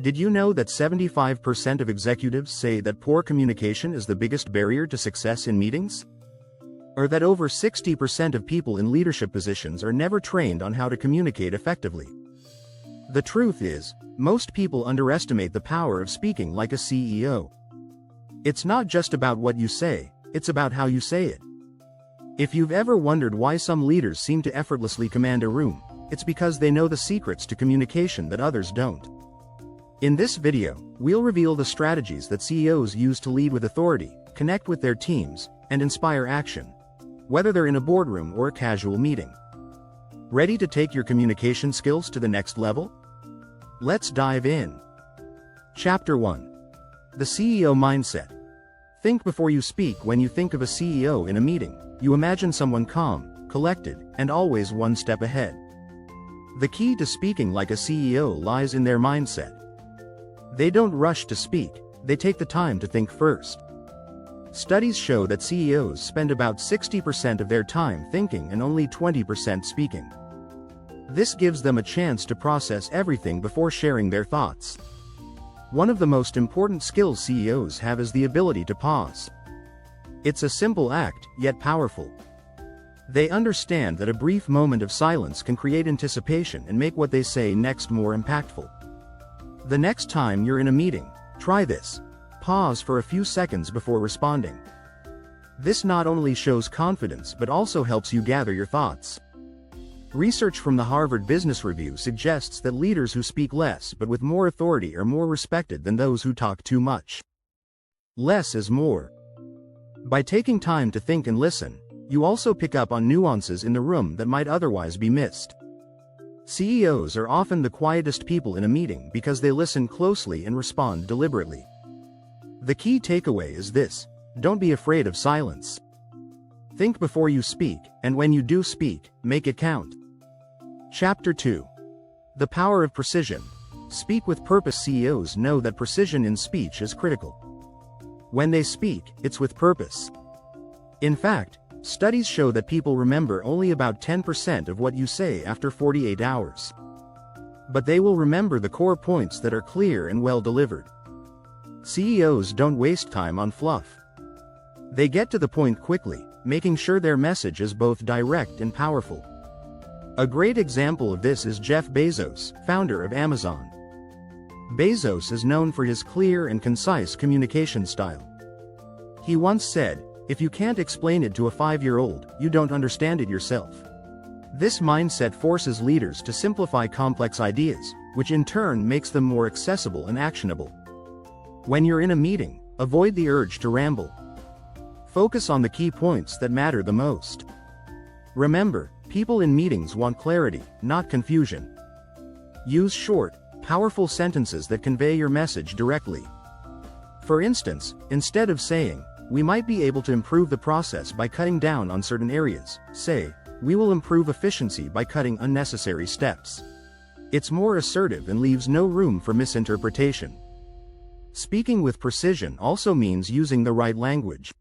Did you know that 75% of executives say that poor communication is the biggest barrier to success in meetings? Or that over 60% of people in leadership positions are never trained on how to communicate effectively? The truth is, most people underestimate the power of speaking like a CEO. It's not just about what you say, it's about how you say it. If you've ever wondered why some leaders seem to effortlessly command a room, it's because they know the secrets to communication that others don't. In this video, we'll reveal the strategies that CEOs use to lead with authority, connect with their teams, and inspire action, whether they're in a boardroom or a casual meeting. Ready to take your communication skills to the next level? Let's dive in. Chapter 1. The CEO Mindset. Think before you speak. When you think of a CEO in a meeting, you imagine someone calm, collected, and always one step ahead. The key to speaking like a CEO lies in their mindset. They don't rush to speak, they take the time to think first. Studies show that CEOs spend about 60% of their time thinking and only 20% speaking. This gives them a chance to process everything before sharing their thoughts. One of the most important skills CEOs have is the ability to pause. It's a simple act, yet powerful. They understand that a brief moment of silence can create anticipation and make what they say next more impactful. The next time you're in a meeting, try this. Pause for a few seconds before responding. This not only shows confidence but also helps you gather your thoughts. Research from the Harvard Business Review suggests that leaders who speak less but with more authority are more respected than those who talk too much. Less is more. By taking time to think and listen, you also pick up on nuances in the room that might otherwise be missed. CEOs are often the quietest people in a meeting because they listen closely and respond deliberately. The key takeaway is this: don't be afraid of silence. Think before you speak, and when you do speak, make it count. Chapter 2. The Power of Precision. Speak with purpose. CEOs know that precision in speech is critical. When they speak, it's with purpose. In fact, studies show that people remember only about 10% of what you say after 48 hours. But they will remember the core points that are clear and well delivered. CEOs don't waste time on fluff. They get to the point quickly, making sure their message is both direct and powerful. A great example of this is Jeff Bezos, founder of Amazon. Bezos is known for his clear and concise communication style. He once said, "If you can't explain it to a 5-year-old, you don't understand it yourself." This mindset forces leaders to simplify complex ideas, which in turn makes them more accessible and actionable. When you're in a meeting, avoid the urge to ramble. Focus on the key points that matter the most. Remember, people in meetings want clarity, not confusion. Use short, powerful sentences that convey your message directly. For instance, instead of saying, "We might be able to improve the process by cutting down on certain areas," say, "We will improve efficiency by cutting unnecessary steps." It's more assertive and leaves no room for misinterpretation. Speaking with precision also means using the right language.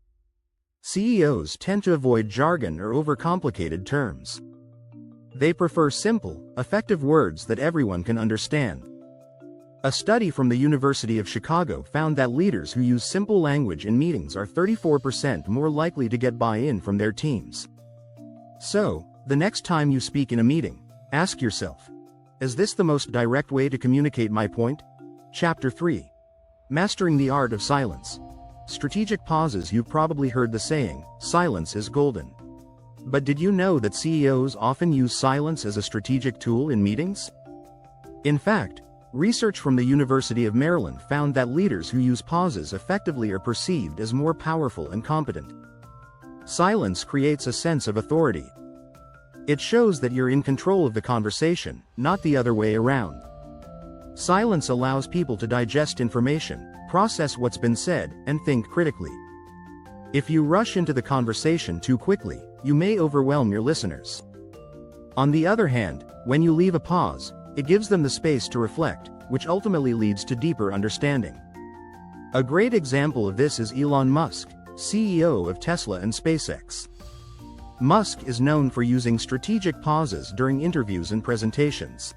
CEOs tend to avoid jargon or overcomplicated terms. They prefer simple, effective words that everyone can understand. A study from the University of Chicago found that leaders who use simple language in meetings are 34% more likely to get buy-in from their teams. So, the next time you speak in a meeting, ask yourself, is this the most direct way to communicate my point? Chapter 3. Mastering the Art of Silence. Strategic pauses. You've probably heard the saying, "Silence is golden." But did you know that CEOs often use silence as a strategic tool in meetings? In fact, research from the University of Maryland found that leaders who use pauses effectively are perceived as more powerful and competent. Silence creates a sense of authority. It shows that you're in control of the conversation, not the other way around. Silence allows people to digest information, process what's been said, and think critically. If you rush into the conversation too quickly, you may overwhelm your listeners. On the other hand, when you leave a pause, it gives them the space to reflect, which ultimately leads to deeper understanding. A great example of this is Elon Musk, CEO of Tesla and SpaceX. Musk is known for using strategic pauses during interviews and presentations.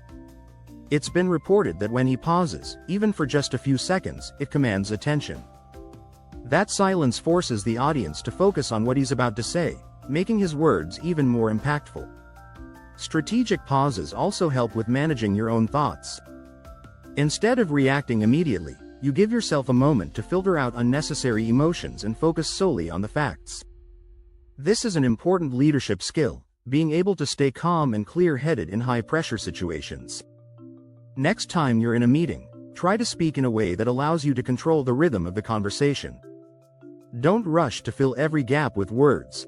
It's been reported that when he pauses, even for just a few seconds, it commands attention. That silence forces the audience to focus on what he's about to say, making his words even more impactful. Strategic pauses also help with managing your own thoughts. Instead of reacting immediately, you give yourself a moment to filter out unnecessary emotions and focus solely on the facts. This is an important leadership skill, being able to stay calm and clear-headed in high-pressure situations. Next time you're in a meeting, try to speak in a way that allows you to control the rhythm of the conversation. Don't rush to fill every gap with words.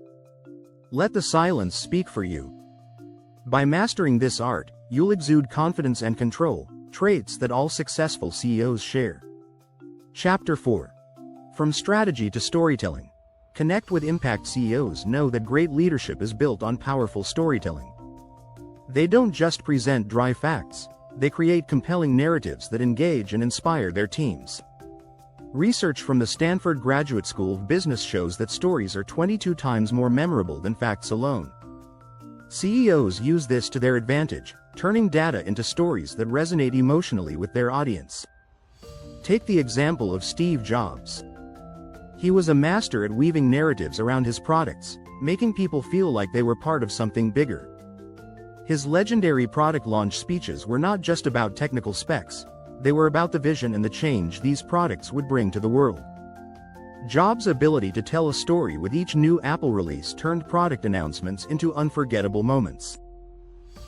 Let the silence speak for you. By mastering this art, you'll exude confidence and control, traits that all successful CEOs share. Chapter 4. From Strategy to Storytelling. Connect with Impact. CEOs know that great leadership is built on powerful storytelling. They don't just present dry facts, they create compelling narratives that engage and inspire their teams. Research from the Stanford Graduate School of Business shows that stories are 22 times more memorable than facts alone. CEOs use this to their advantage, turning data into stories that resonate emotionally with their audience. Take the example of Steve Jobs. He was a master at weaving narratives around his products, making people feel like they were part of something bigger. His legendary product launch speeches were not just about technical specs, they were about the vision and the change these products would bring to the world. Jobs' ability to tell a story with each new Apple release turned product announcements into unforgettable moments.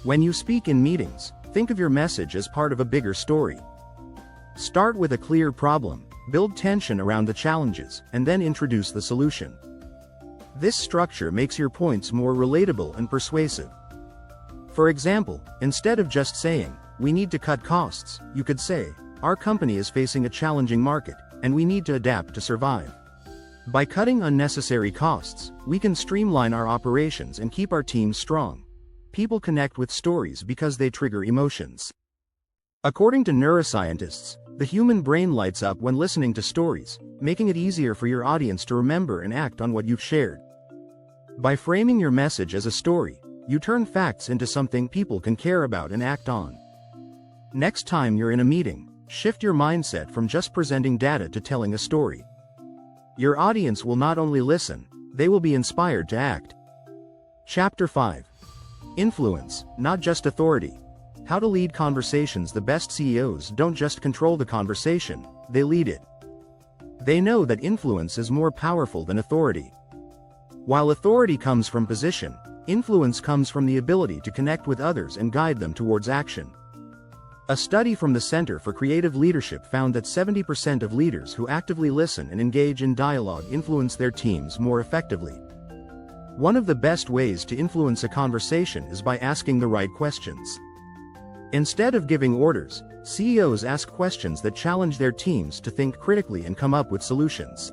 When you speak in meetings, think of your message as part of a bigger story. Start with a clear problem, build tension around the challenges, and then introduce the solution. This structure makes your points more relatable and persuasive. For example, instead of just saying, "We need to cut costs," you could say, "Our company is facing a challenging market, and we need to adapt to survive. By cutting unnecessary costs, we can streamline our operations and keep our teams strong." People connect with stories because they trigger emotions. According to neuroscientists, the human brain lights up when listening to stories, making it easier for your audience to remember and act on what you've shared. By framing your message as a story, you turn facts into something people can care about and act on. Next time you're in a meeting, shift your mindset from just presenting data to telling a story. Your audience will not only listen, they will be inspired to act. Chapter 5. Influence, not just authority. How to lead conversations. The best CEOs don't just control the conversation, they lead it. They know that influence is more powerful than authority. While authority comes from position, influence comes from the ability to connect with others and guide them towards action. A study from the Center for Creative Leadership found that 70% of leaders who actively listen and engage in dialogue influence their teams more effectively. One of the best ways to influence a conversation is by asking the right questions. Instead of giving orders, CEOs ask questions that challenge their teams to think critically and come up with solutions.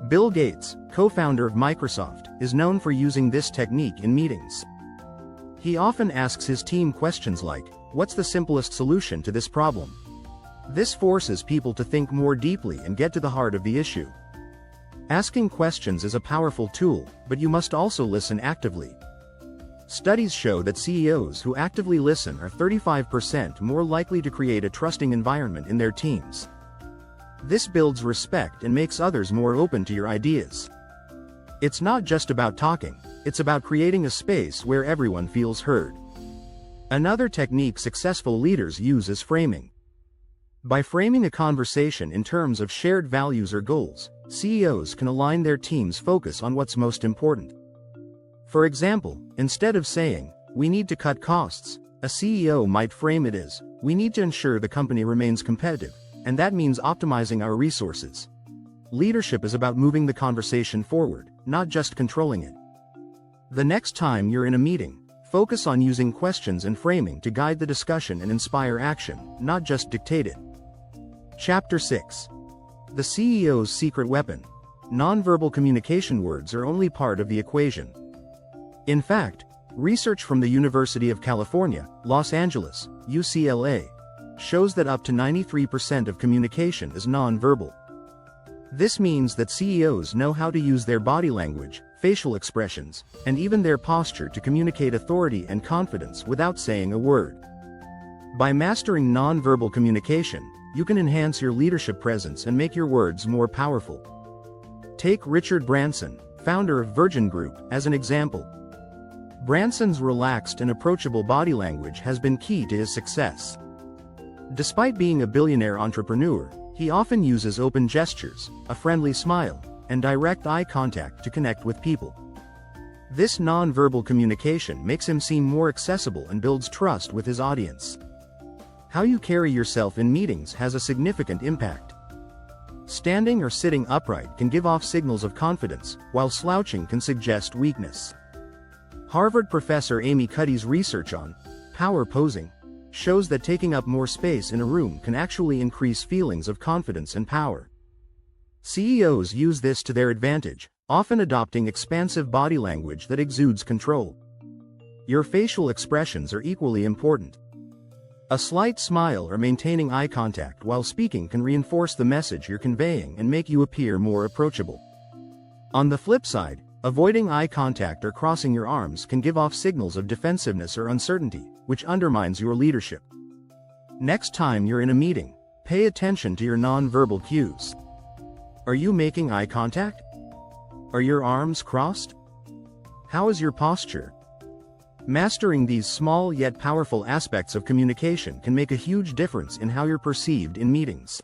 Bill Gates, co-founder of Microsoft, is known for using this technique in meetings. He often asks his team questions like, "What's the simplest solution to this problem?" This forces people to think more deeply and get to the heart of the issue. Asking questions is a powerful tool, but you must also listen actively. Studies show that CEOs who actively listen are 35% more likely to create a trusting environment in their teams. This builds respect and makes others more open to your ideas. It's not just about talking, it's about creating a space where everyone feels heard. Another technique successful leaders use is framing. By framing a conversation in terms of shared values or goals, CEOs can align their team's focus on what's most important. For example, instead of saying, "We need to cut costs," a CEO might frame it as, "We need to ensure the company remains competitive, and that means optimizing our resources." Leadership is about moving the conversation forward, not just controlling it. The next time you're in a meeting, focus on using questions and framing to guide the discussion and inspire action, not just dictate it. Chapter 6. The CEO's Secret Weapon. Nonverbal communication. Words are only part of the equation. In fact, research from the University of California, Los Angeles, UCLA, shows that up to 93% of communication is nonverbal. This means that CEOs know how to use their body language, facial expressions, and even their posture to communicate authority and confidence without saying a word. By mastering nonverbal communication, you can enhance your leadership presence and make your words more powerful. Take Richard Branson, founder of Virgin Group, as an example. Branson's relaxed and approachable body language has been key to his success. Despite being a billionaire entrepreneur, he often uses open gestures, a friendly smile, and direct eye contact to connect with people. This nonverbal communication makes him seem more accessible and builds trust with his audience. How you carry yourself in meetings has a significant impact. Standing or sitting upright can give off signals of confidence, while slouching can suggest weakness. Harvard professor Amy Cuddy's research on power posing shows that taking up more space in a room can actually increase feelings of confidence and power. CEOs use this to their advantage, often adopting expansive body language that exudes control. Your facial expressions are equally important. A slight smile or maintaining eye contact while speaking can reinforce the message you're conveying and make you appear more approachable. On the flip side, avoiding eye contact or crossing your arms can give off signals of defensiveness or uncertainty, which undermines your leadership. Next time you're in a meeting, pay attention to your nonverbal cues. Are you making eye contact? Are your arms crossed? How is your posture? Mastering these small yet powerful aspects of communication can make a huge difference in how you're perceived in meetings.